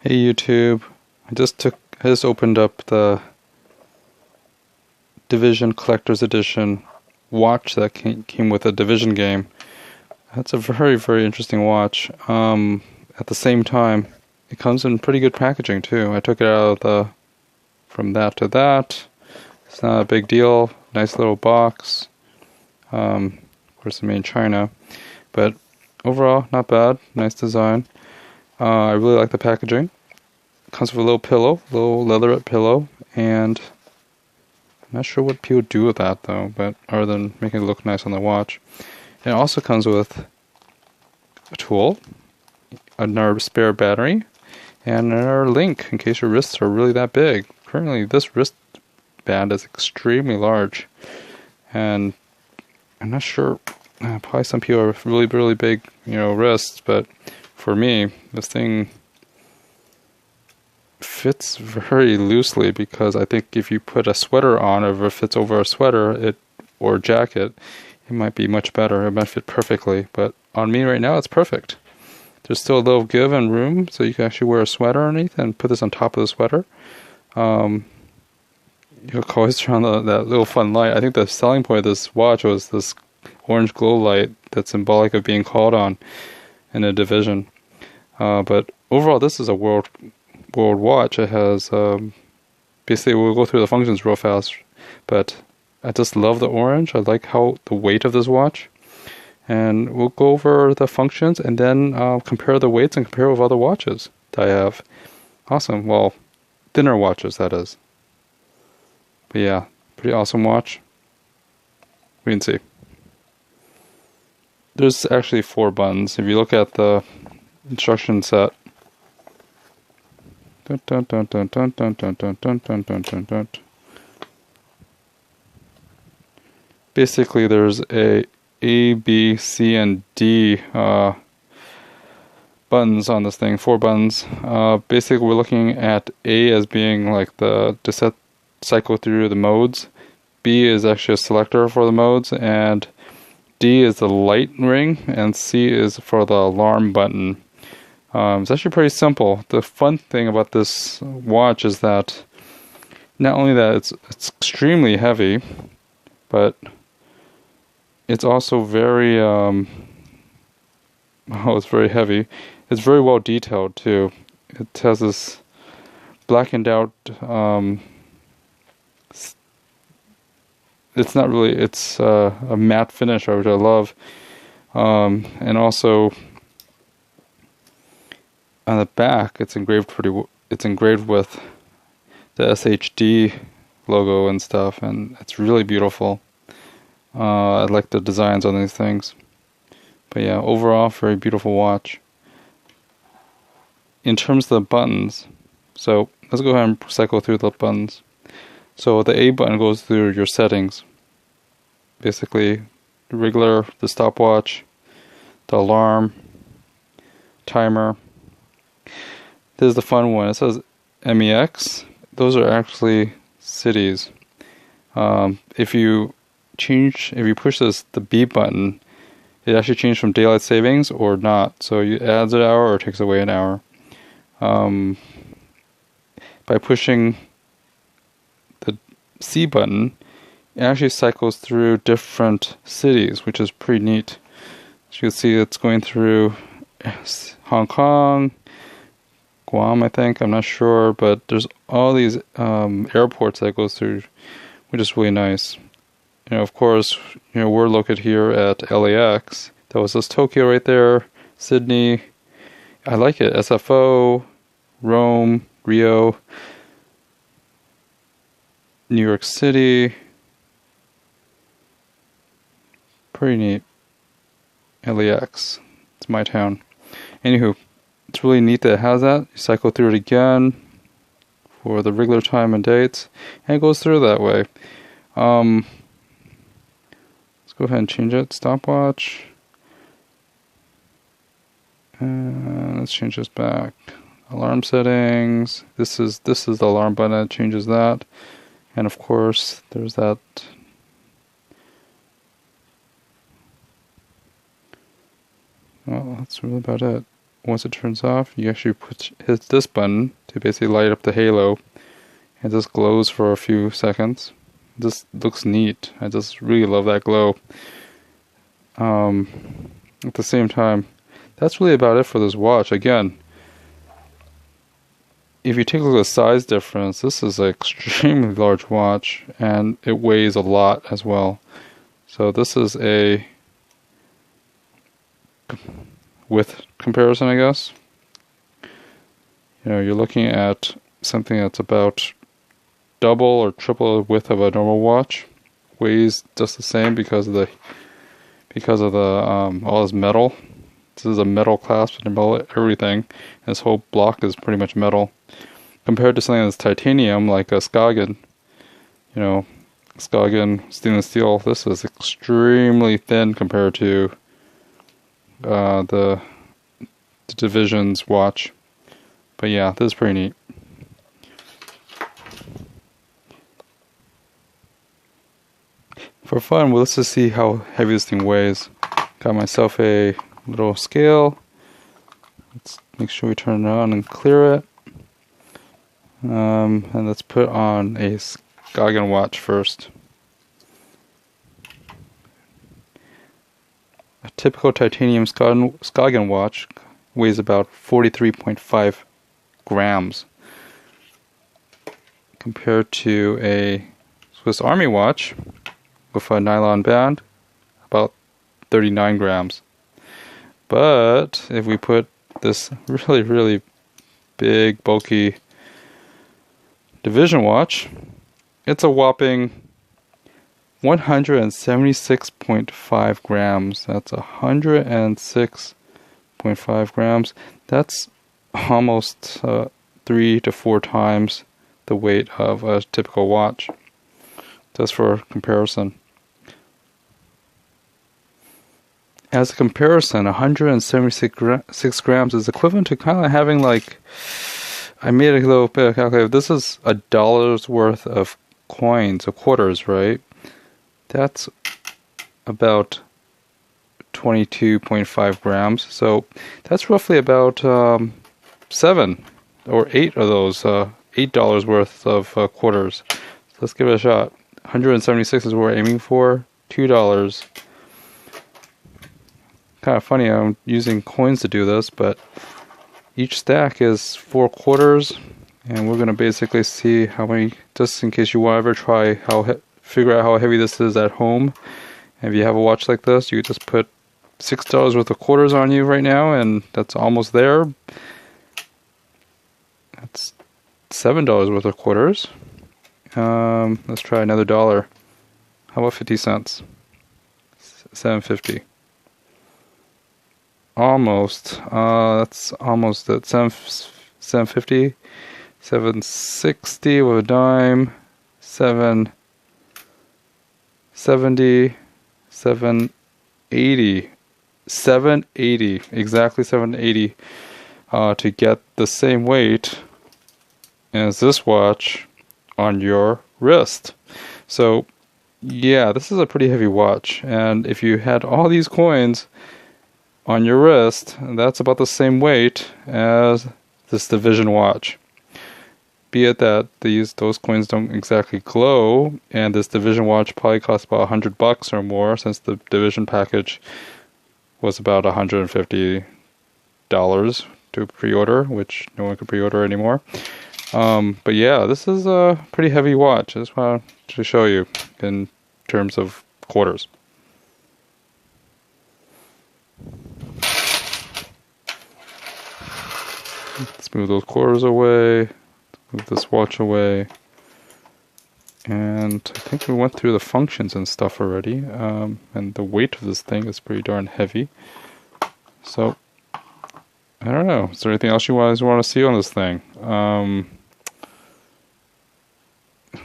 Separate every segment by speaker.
Speaker 1: Hey YouTube, I just opened up the Division Collector's Edition watch that came with a Division game. That's a very interesting watch. At the same time, it comes in pretty good packaging too. I took it out of from that to that. It's not a big deal. Nice little box. Of course, made in China, but overall not bad. Nice design. I really like the packaging. Comes with a little pillow, little leatherette pillow, and I'm not sure what people do with that though, but other than making it look nice on the watch. It also comes with a tool, another spare battery, and another link in case your wrists are really that big. Currently, this wristband is extremely large, and I'm not sure. Probably some people are really big, wrists, but for me, this thing fits very loosely because I think if you put a sweater on, or if it fits over a sweater or a jacket, it might be much better. It might fit perfectly, but on me right now, it's perfect. There's still a little give and room, so you can actually wear a sweater underneath and put this on top of the sweater. You'll always turn on that little fun light. I think the selling point of this watch was this orange glow light that's symbolic of being called on in a division. But overall, this is a world watch. It has basically, we'll go through the functions real fast, but I just love the orange. I like the weight of this watch, and we'll go over the functions and then compare the weights and compare with other watches that I have. Awesome. Well, thinner watches, that is. But yeah, pretty awesome watch. We can see. There's actually 4 buttons. If you look at the instruction set, basically there's A, B, C, and D buttons on this thing. 4 buttons. Basically we're looking at A as being like to cycle through the modes. B is actually a selector for the modes, and D is the light ring, and C is for the alarm button. It's actually pretty simple. The fun thing about this watch is that not only that it's extremely heavy, but it's also very it's very heavy. It's very well detailed too. It has this blackened out it's not really, it's a matte finish, which I love. And also on the back, it's engraved with the SHD logo and stuff, and it's really beautiful. I like the designs on these things. But yeah, overall, very beautiful watch. In terms of the buttons, so let's go ahead and cycle through the buttons. So the A button goes through your settings. Basically, the regular, the stopwatch, the alarm, timer. This is the fun one. It says MEX. Those are actually cities. If you push the B button, it actually changes from daylight savings or not. So it adds an hour or takes away an hour. By pushing the C button, it actually cycles through different cities, which is pretty neat. As you can see, it's going through Hong Kong, Guam, I think, I'm not sure, but there's all these airports that it goes through, which is really nice. Of course, we're located here at LAX. That was just Tokyo right there, Sydney. I like it. SFO, Rome, Rio, New York City. Pretty neat. LAX. It's my town. Anywho, it's really neat that it has that. You cycle through it again for the regular time and dates, and it goes through that way. Let's go ahead and change it. Stopwatch. And let's change this back. Alarm settings. This is the alarm button that changes that. And of course, there's that. Well, that's really about it. once it turns off, you actually hit this button to basically light up the halo. It just glows for a few seconds. This looks neat. I just really love that glow. At the same time, that's really about it for this watch. Again, if you take a look at the size difference, this is an extremely large watch, and it weighs a lot as well. So this is a width comparison, I guess. You know, you're looking at something that's about double or triple the width of a normal watch. Weighs just the same because of the all this metal. This is a metal clasp and everything. This whole block is pretty much metal. Compared to something that's titanium, like a Skagen, you know, Skagen stainless steel, this is extremely thin compared to the Division's watch. But yeah, this is pretty neat. For fun, well, let's just see how heavy this thing weighs. Got myself a little scale. Let's make sure we turn it on and clear it. And let's put on a Skagen watch first. A typical titanium Skagen watch weighs about 43.5 grams. Compared to a Swiss Army watch with a nylon band, about 39 grams. But if we put this really, really big, bulky Division watch, it's a whopping 176.5 grams. That's 106.5 grams. That's almost 3 to 4 times the weight of a typical watch. Just for comparison. As a comparison, 176 grams is equivalent to kind of having, like, I made a little bit of calculator. This is $1 worth of coins, or quarters, right? That's about 22.5 grams. So that's roughly about 7 or 8 of those $8 worth of quarters. So let's give it a shot. 176 is what we're aiming for. $2. Kind of funny, I'm using coins to do this, but each stack is 4 quarters, and we're going to basically see how many, just in case you want to ever try figure out how heavy this is at home. And if you have a watch like this, you could just put $6 worth of quarters on you right now, and that's almost there. That's $7 worth of quarters. Let's try another $1. How about 50 cents? $7.50. Almost. That's almost at $7.50. $7.60 with a dime. $7.70. $7.80. $7.80. Exactly $7.80. To get the same weight as this watch on your wrist. So yeah, this is a pretty heavy watch, and if you had all these coins on your wrist, that's about the same weight as this Division watch. Be it that those coins don't exactly glow, and this Division watch probably costs about $100 or more, since the Division package was about $150 to pre-order, which no one can pre-order anymore. But yeah, this is a pretty heavy watch. I just wanted to show you in terms of quarters. Let's move those quarters away, move this watch away, and I think we went through the functions and stuff already, and the weight of this thing is pretty darn heavy. So, I don't know, is there anything else you guys want to see on this thing?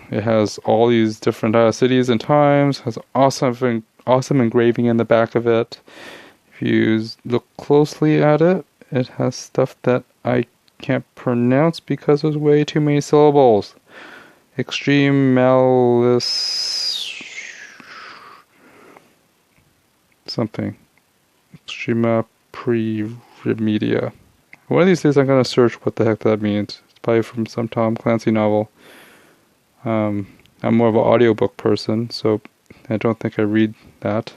Speaker 1: It has all these different cities and times, has awesome engraving in the back of it. If you look closely at it, it has stuff that I can't pronounce because there's way too many syllables. Extreme malice something. Extrema pre-media. One of these days I'm going to search what the heck that means. It's probably from some Tom Clancy novel. I'm more of an audiobook person, so I don't think I read that.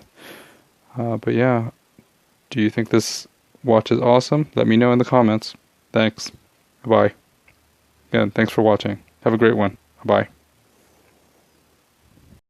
Speaker 1: But yeah, do you think this watch is awesome? Let me know in the comments. Thanks. Bye. Again, thanks for watching. Have a great one. Bye.